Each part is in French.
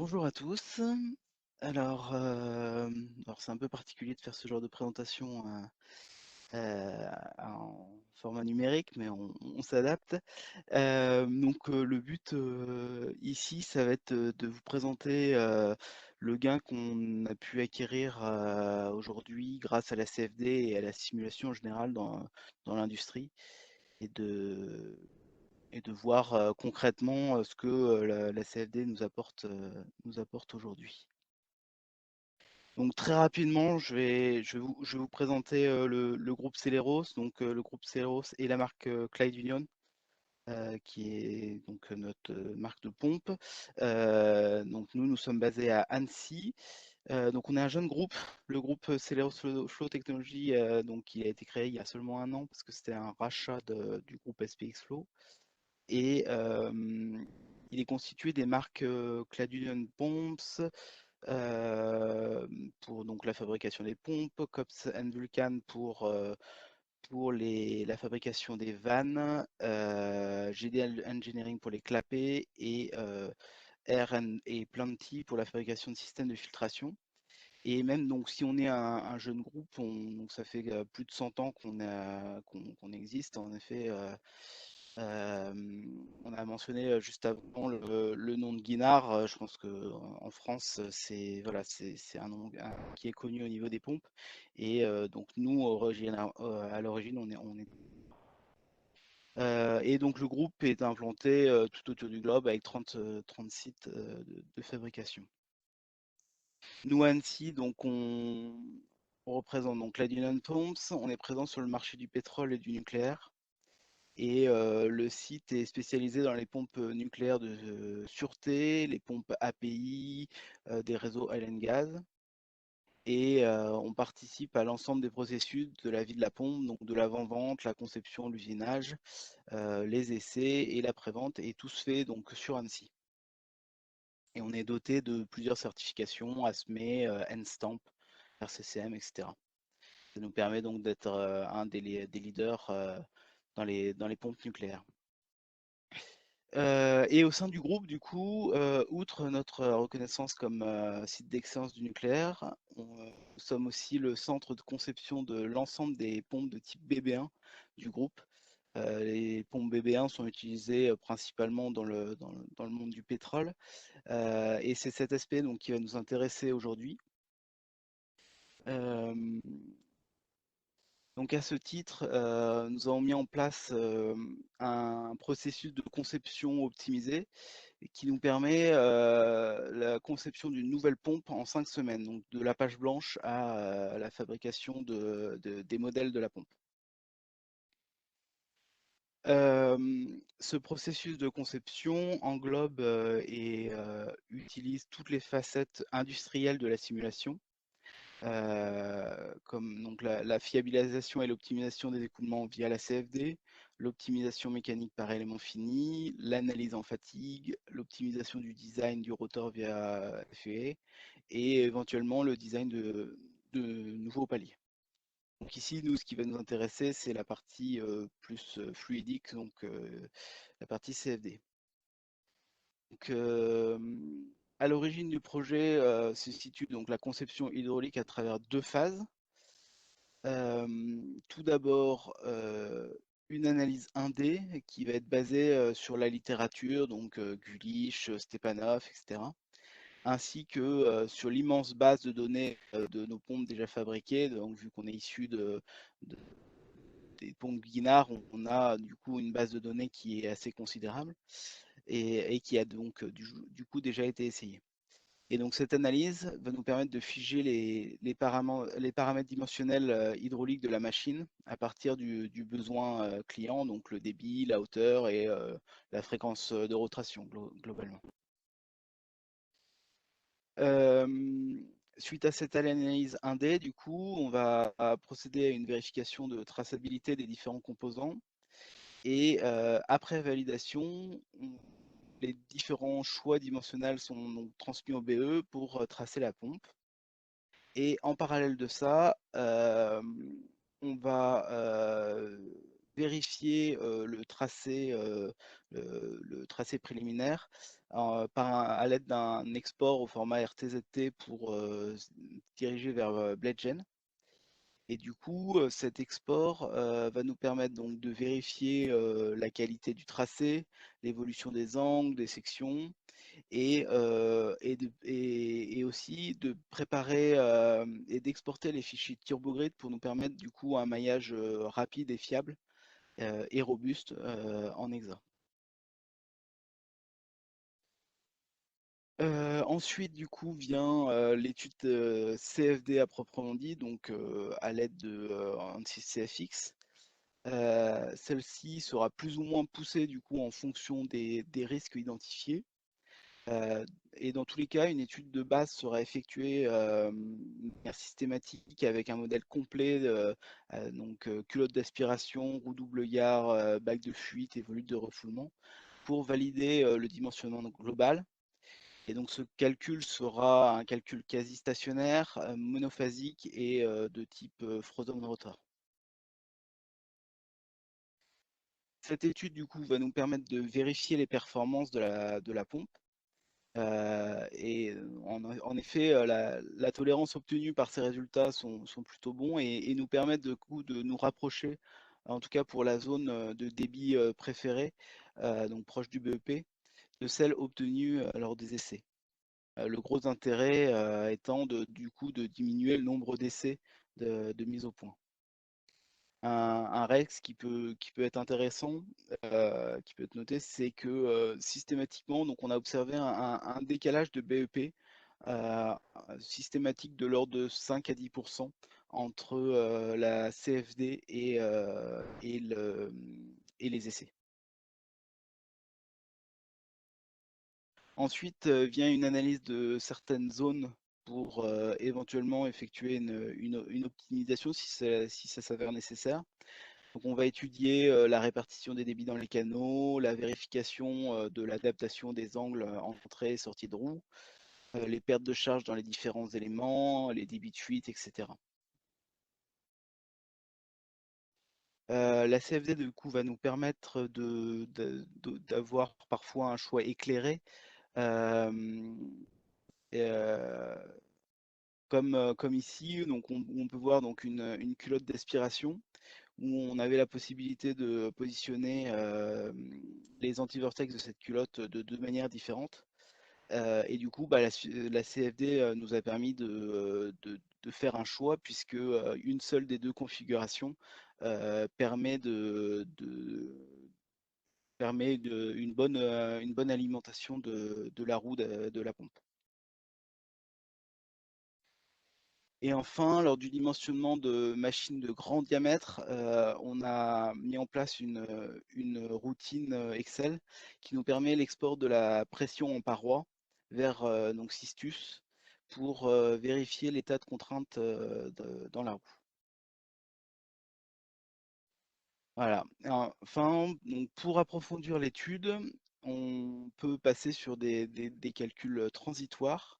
Bonjour à tous. Alors c'est un peu particulier de faire ce genre de présentation en format numérique, mais on s'adapte. Le but ici, ça va être de vous présenter le gain qu'on a pu acquérir aujourd'hui grâce à la CFD et à la simulation en général dans l'industrie et de voir concrètement ce que la CFD nous apporte aujourd'hui. Donc très rapidement, je vais vous présenter le groupe Celeros. Le groupe Celeros et la marque Clyde Union, qui est donc notre marque de pompe. Nous sommes basés à Annecy. Donc on est un jeune groupe, le groupe Celeros Flow Technology. Il a été créé il y a seulement un an parce que c'était un rachat du groupe SPX Flow. Et il est constitué des marques Clyde Union Pumps, euh, pour donc la fabrication des pompes, Cops and Vulcan pour la fabrication des vannes, GDL Engineering pour les clapets et et Plenty pour la fabrication de systèmes de filtration. Et même donc si on est un jeune groupe, donc ça fait plus de 100 ans qu'on existe. En effet, euh, on a mentionné juste avant le nom de Guinard. Je pense que en France, c'est un nom qui est connu au niveau des pompes. Et donc nous, à l'origine, et donc le groupe est implanté tout autour du globe avec 30 sites de fabrication. Nous, à Annecy, on représente donc la Dynon Pumps. On est présent sur le marché du pétrole et du nucléaire. Et le site est spécialisé dans les pompes nucléaires de sûreté, les pompes API, des réseaux oil and gas. Et on participe à l'ensemble des processus de la vie de la pompe, donc de l'avant-vente, la conception, l'usinage, les essais et la prévente. Et tout se fait donc sur Annecy. Et on est doté de plusieurs certifications, ASME, N-Stamp, RCCM, etc. Ça nous permet donc d'être un des leaders dans les pompes nucléaires. Et au sein du groupe, du coup, outre notre reconnaissance comme site d'excellence du nucléaire, nous sommes aussi le centre de conception de l'ensemble des pompes de type BB1 du groupe. Les pompes BB1 sont utilisées principalement dans le monde du pétrole, et c'est cet aspect donc, qui va nous intéresser aujourd'hui. Euh, Donc à ce titre, nous avons mis en place un processus de conception optimisé qui nous permet la conception d'une nouvelle pompe en 5 semaines, donc de la page blanche à la fabrication des modèles de la pompe. Ce processus de conception englobe et utilise toutes les facettes industrielles de la simulation, comme donc la fiabilisation et l'optimisation des écoulements via la CFD, l'optimisation mécanique par élément fini, l'analyse en fatigue, l'optimisation du design du rotor via FEA et éventuellement le design de nouveaux paliers. Donc ici, nous, ce qui va nous intéresser, c'est la partie plus fluidique, la partie CFD. Donc, à l'origine du projet se situe donc la conception hydraulique à travers deux phases. Tout d'abord, une analyse 1D qui va être basée sur la littérature, donc Gulich, Stepanov, etc., ainsi que sur l'immense base de données de nos pompes déjà fabriquées. Donc, vu qu'on est issu des pompes Guinard, on a du coup une base de données qui est assez considérable et qui a donc du coup déjà été essayée. Et donc cette analyse va nous permettre de figer les paramètres dimensionnels hydrauliques de la machine à partir du besoin client, donc le débit, la hauteur et la fréquence de rotation globalement. Euh, Suite à cette analyse 1D, du coup, on va procéder à une vérification de traçabilité des différents composants. Et après validation, les différents choix dimensionnels sont donc transmis au BE pour tracer la pompe. Et en parallèle de ça, on va vérifier le tracé préliminaire à l'aide d'un export au format RTZT pour diriger vers BladeGen. Et du coup, cet export va nous permettre donc de vérifier la qualité du tracé, l'évolution des angles, des sections, et aussi de préparer et d'exporter les fichiers TurboGrid pour nous permettre du coup un maillage rapide et fiable et robuste en exa. Ensuite, du coup, vient l'étude CFD à proprement dit, donc à l'aide de ANSYS CFX. Celle-ci sera plus ou moins poussée du coup en fonction des risques identifiés. Euh, et dans tous les cas, une étude de base sera effectuée de manière systématique avec un modèle complet, donc culotte d'aspiration, roue double yard, bac de fuite et volute de refoulement, pour valider le dimensionnement global. Et donc ce calcul sera un calcul quasi stationnaire, monophasique et de type Frozen-Rotor. Cette étude du coup va nous permettre de vérifier les performances de la pompe. En effet, la tolérance obtenue par ces résultats sont plutôt bons et nous permettent de nous rapprocher, en tout cas pour la zone de débit préférée, donc proche du BEP, de celle obtenue lors des essais. Le gros intérêt étant du coup de diminuer le nombre d'essais de mise au point. Un Rex qui peut être intéressant, qui peut être noté, c'est que systématiquement, donc on a observé un décalage de BEP euh, systématique de l'ordre de 5 à 10% entre la CFD et les essais. Ensuite vient une analyse de certaines zones pour éventuellement effectuer une optimisation si ça s'avère nécessaire. Donc on va étudier la répartition des débits dans les canaux, la vérification de l'adaptation des angles entrée et sortie de roue, les pertes de charge dans les différents éléments, les débits de fuite, etc. La CFD du coup va nous permettre d'avoir parfois un choix éclairé, euh, euh, comme ici, donc on peut voir donc une culotte d'aspiration où on avait la possibilité de positionner les anti-vortex de cette culotte de deux manières différentes. Et du coup, bah, la CFD nous a permis de faire un choix puisque une seule des deux configurations permet une bonne alimentation de la roue de la pompe. Et enfin, lors du dimensionnement de machines de grand diamètre, on a mis en place une routine Excel qui nous permet l'export de la pression en paroi vers donc Sistus pour vérifier l'état de contrainte dans la roue. Voilà. Enfin, donc pour approfondir l'étude, on peut passer sur des calculs transitoires.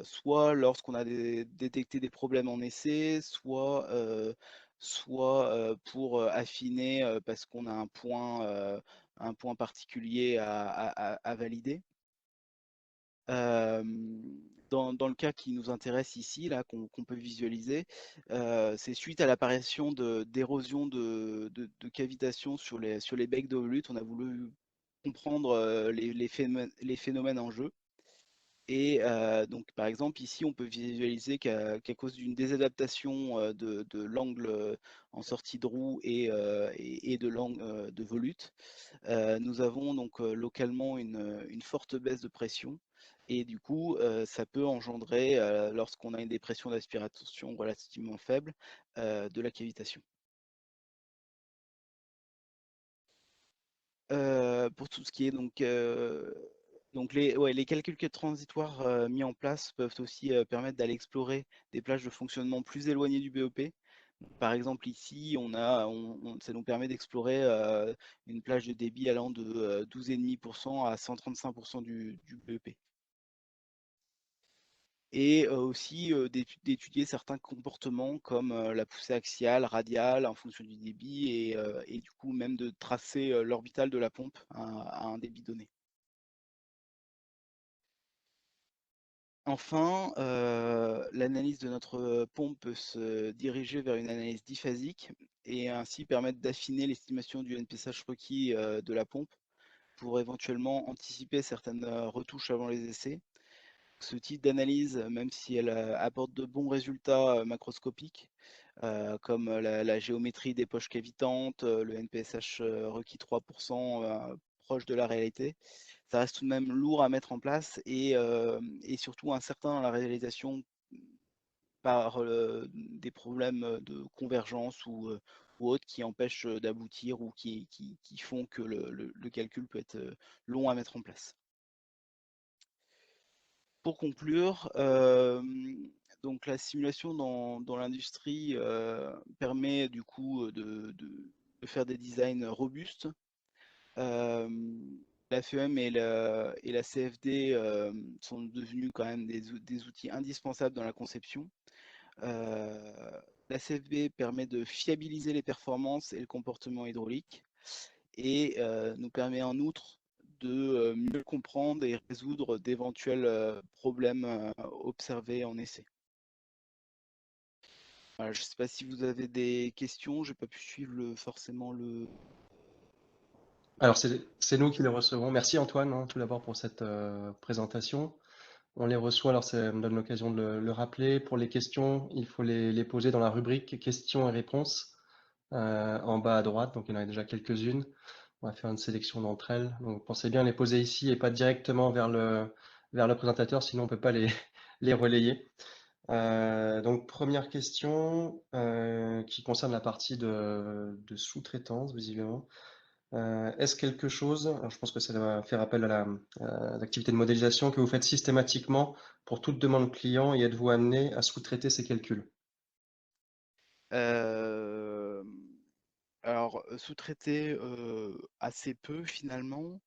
Soit lorsqu'on a détecté des problèmes en essai, soit pour affiner parce qu'on a un point particulier à valider. Euh, dans le cas qui nous intéresse ici, là, qu'on peut visualiser, c'est suite à l'apparition d'érosion de cavitation sur les becs de volute, on a voulu comprendre les phénomènes en jeu. Et donc, par exemple, ici, on peut visualiser qu'à cause d'une désadaptation de l'angle en sortie de roue et de l'angle de volute, nous avons donc localement une forte baisse de pression. Et du coup, ça peut engendrer, lorsqu'on a une dépression d'aspiration relativement faible, de la cavitation. Pour tout ce qui est donc les calculs transitoires mis en place peuvent aussi permettre d'aller explorer des plages de fonctionnement plus éloignées du BEP. Par exemple, ici, ça nous permet d'explorer une plage de débit allant de 12,5% à 135% du BEP. et aussi d'étudier certains comportements comme la poussée axiale, radiale en fonction du débit et du coup même de tracer l'orbital de la pompe à un débit donné. Enfin, l'analyse de notre pompe peut se diriger vers une analyse diphasique et ainsi permettre d'affiner l'estimation du NPSH requis de la pompe pour éventuellement anticiper certaines retouches avant les essais. Ce type d'analyse, même si elle apporte de bons résultats macroscopiques, comme la géométrie des poches cavitantes, le NPSH requis 3% proche de la réalité, ça reste tout de même lourd à mettre en place et surtout incertain dans la réalisation par des problèmes de convergence ou autres qui empêchent d'aboutir ou qui font que le calcul peut être long à mettre en place. Pour conclure, donc la simulation dans l'industrie permet du coup de faire des designs robustes. Euh, la FEM et la CFD sont devenus quand même des outils indispensables dans la conception. La CFD permet de fiabiliser les performances et le comportement hydraulique et nous permet en outre de mieux comprendre et résoudre d'éventuels problèmes observés en essai. Voilà, je ne sais pas si vous avez des questions, je n'ai pas pu suivre forcément le... Alors, c'est nous qui les recevons. Merci Antoine, hein, tout d'abord pour cette présentation. On les reçoit, alors ça me donne l'occasion de le rappeler. Pour les questions, il faut les poser dans la rubrique questions et réponses en bas à droite. Donc, il y en a déjà quelques-unes. On va faire une sélection d'entre elles. Donc, pensez bien à les poser ici et pas directement vers le présentateur, sinon on ne peut pas les relayer. Donc, première question qui concerne la partie de sous-traitance, visiblement. Est-ce quelque chose, alors je pense que ça va faire appel à l'activité de modélisation que vous faites systématiquement pour toute demande client et êtes-vous amené à sous-traiter ces calculs? Euh, alors, sous-traiter assez peu finalement.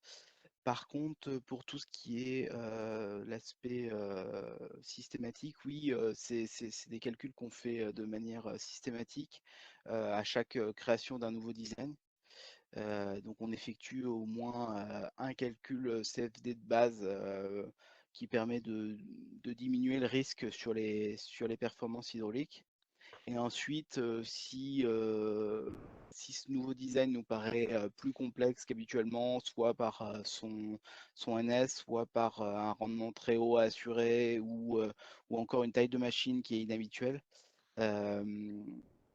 Par contre, pour tout ce qui est l'aspect systématique, oui, c'est des calculs qu'on fait de manière systématique à chaque création d'un nouveau design. Donc on effectue au moins un calcul CFD de base qui permet de diminuer le risque sur les performances hydrauliques. Et ensuite, si ce nouveau design nous paraît plus complexe qu'habituellement, soit par son NS, soit par un rendement très haut à assurer ou encore une taille de machine qui est inhabituelle, euh,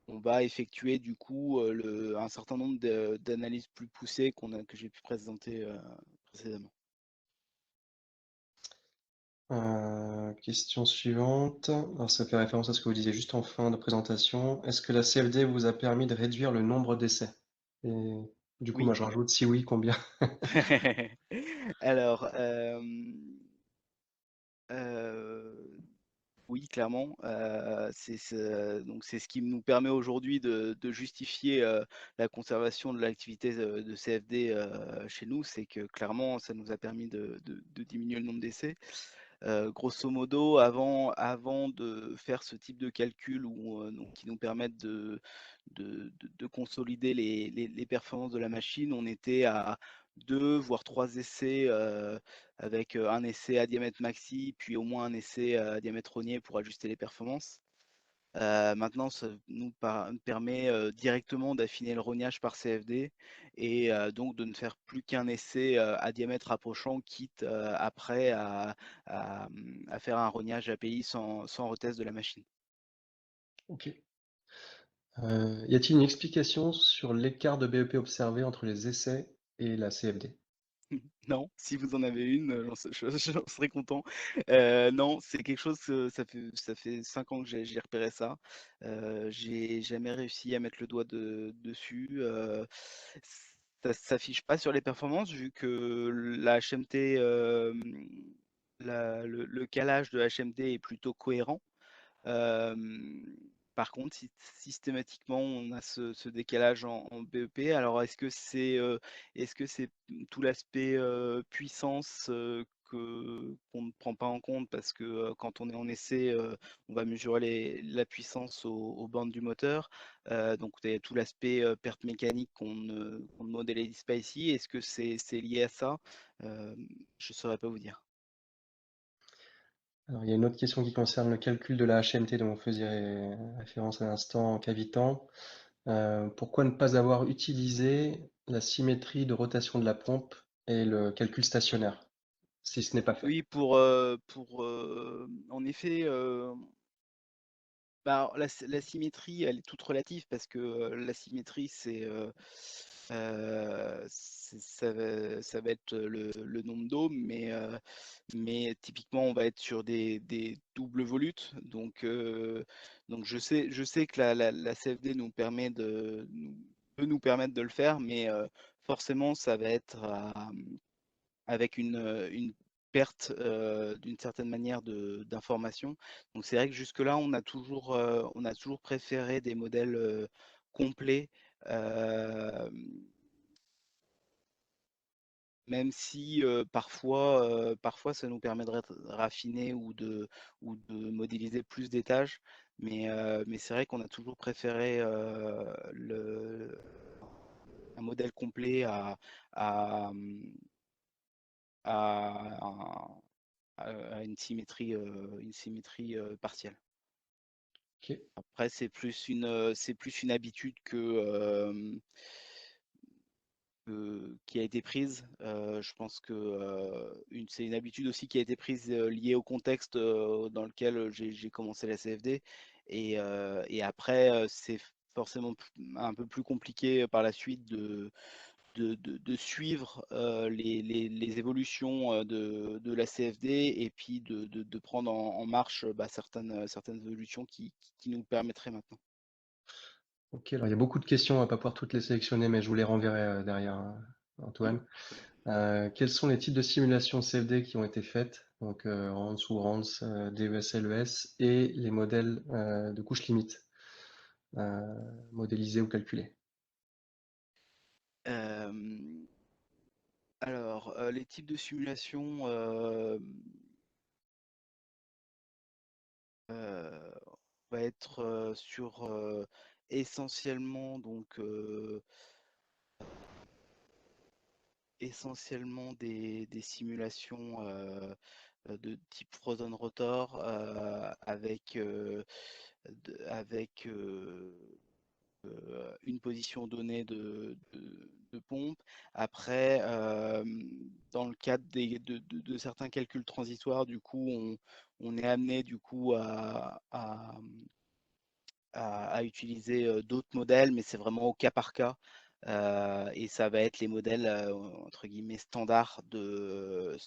on va effectuer du coup un certain nombre d'analyses plus poussées que j'ai pu présenter précédemment. Question suivante. Alors ça fait référence à ce que vous disiez juste en fin de présentation. Est-ce que la CFD vous a permis de réduire le nombre d'essais? Et du coup, Oui. moi je rajoute si oui, combien? Alors, euh, oui, clairement. Donc c'est ce qui nous permet aujourd'hui de justifier la conservation de l'activité de CFD chez nous, c'est que clairement, ça nous a permis de diminuer le nombre d'essais. Grosso modo, avant de faire ce type de calcul donc, qui nous permettent de consolider les performances de la machine, on était à deux, voire trois essais avec un essai à diamètre maxi, puis au moins un essai à diamètre rogné pour ajuster les performances. Maintenant, ça nous permet directement d'affiner le rognage par CFD et donc de ne faire plus qu'un essai à diamètre approchant, quitte après à faire un rognage API sans retest de la machine. Ok. Y a-t-il une explication sur l'écart de BEP observé entre les essais et la CFD? Non, si vous en avez une, j'en serais content. Non, c'est quelque chose que ça fait 5 ans que j'ai repéré ça. J'ai jamais réussi à mettre le doigt dessus. Ça s'affiche pas sur les performances vu que la HMT, le calage de HMT est plutôt cohérent. Euh, Par contre, systématiquement, on a ce décalage en BEP. Alors, est-ce que c'est tout l'aspect puissance qu'on ne prend pas en compte parce que quand on est en essai, on va mesurer la puissance aux bandes du moteur. Donc il y a tout l'aspect perte mécanique qu'on ne modélise pas ici. Est-ce que c'est lié à ça? Euh, je ne saurais pas vous dire. Alors, il y a une autre question qui concerne le calcul de la HMT dont vous faisiez référence à l'instant, cavitant. Pourquoi ne pas avoir utilisé la symétrie de rotation de la pompe et le calcul stationnaire, si ce n'est pas fait? Oui, en effet, bah, alors, la symétrie, elle est toute relative parce que la symétrie, ça va être le nombre d'ohms, mais typiquement, on va être sur des doubles volutes. Donc je sais que la CFD peut nous permettre de le faire, mais forcément, ça va être avec une perte d'une certaine manière d'information. Donc c'est vrai que jusque-là, on a toujours préféré des modèles complets, euh, même si parfois ça nous permet de raffiner ou de modéliser plus d'étages. Mais c'est vrai qu'on a toujours préféré un modèle complet à, à, à une symétrie partielle. Ok. Après, c'est plus une habitude qui a été prise. Je pense que c'est une habitude aussi qui a été prise liée au contexte dans lequel j'ai commencé la CFD. Et après, c'est forcément un peu plus compliqué par la suite de suivre les évolutions de la CFD et puis de prendre en marche certaines évolutions qui nous permettraient maintenant. Ok, alors il y a beaucoup de questions, on va pas pouvoir toutes les sélectionner, mais je vous les renverrai derrière, Hmm. Antoine. Très bien. Quels sont les types de simulations CFD qui ont été faites? Donc RANS ou RANS, DES, LES, et les modèles de couche limite, euh, modélisés ou calculés. Euh, alors, les types de simulations, va être sur essentiellement des simulations de type Frozen Rotor avec une position donnée de pompe. Après, dans le cadre de certains calculs transitoires, du coup, on est amené du coup à utiliser d'autres modèles, mais c'est vraiment au cas par cas. Et ça va être les modèles entre guillemets standards de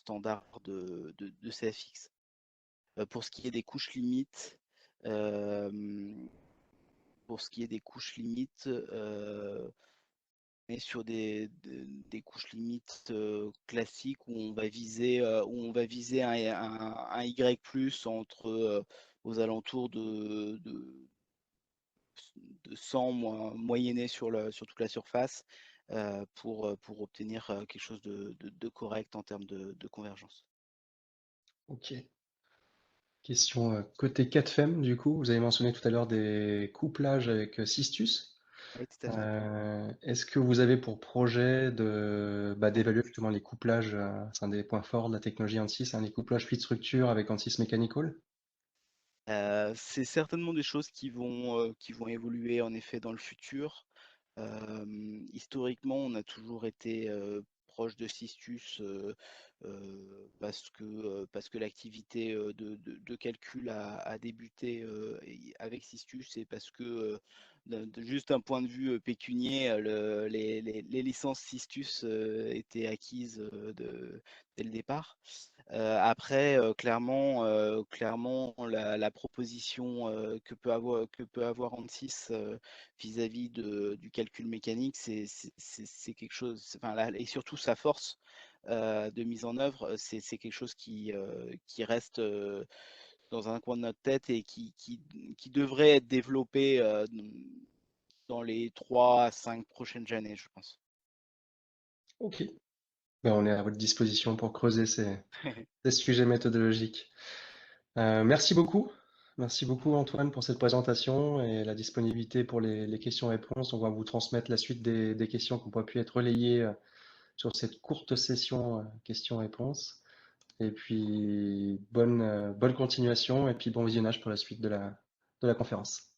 CFX. Pour ce qui est des couches limites, euh, on est sur des couches limites classiques où on va viser un Y+ aux alentours de 100 moyennés sur toute la surface pour obtenir quelque chose de correct en termes de convergence. Ok. Question côté 4FEM, du coup, vous avez mentionné tout à l'heure des couplages avec Sistus. Oui, tout à fait. Est-ce que vous avez pour projet d'évaluer justement les couplages, c'est un des points forts de la technologie ANSYS, hein, les couplages fluide structure avec ANSYS Mechanical? C'est certainement des choses qui vont évoluer en effet dans le futur. Historiquement, on a toujours été proche de Sistus parce que l'activité de calcul a débuté avec Sistus et parce que juste un point de vue pécunier, les licences Sistus étaient acquises dès le départ. Après, clairement, la proposition que peut avoir ANSYS vis-à-vis du calcul mécanique, c'est quelque chose, enfin, et surtout sa force de mise en œuvre, c'est quelque chose qui reste dans un coin de notre tête et qui devrait être développé dans les 3 à 5 prochaines années, je pense. Ok. Ben, on est à votre disposition pour creuser ces sujets méthodologiques. Merci beaucoup. Merci beaucoup Antoine pour cette présentation et la disponibilité pour les questions-réponses. On va vous transmettre la suite des questions qui n'ont pas pu être relayées sur cette courte session questions-réponses. Et puis bonne continuation et puis bon visionnage pour la suite de la conférence.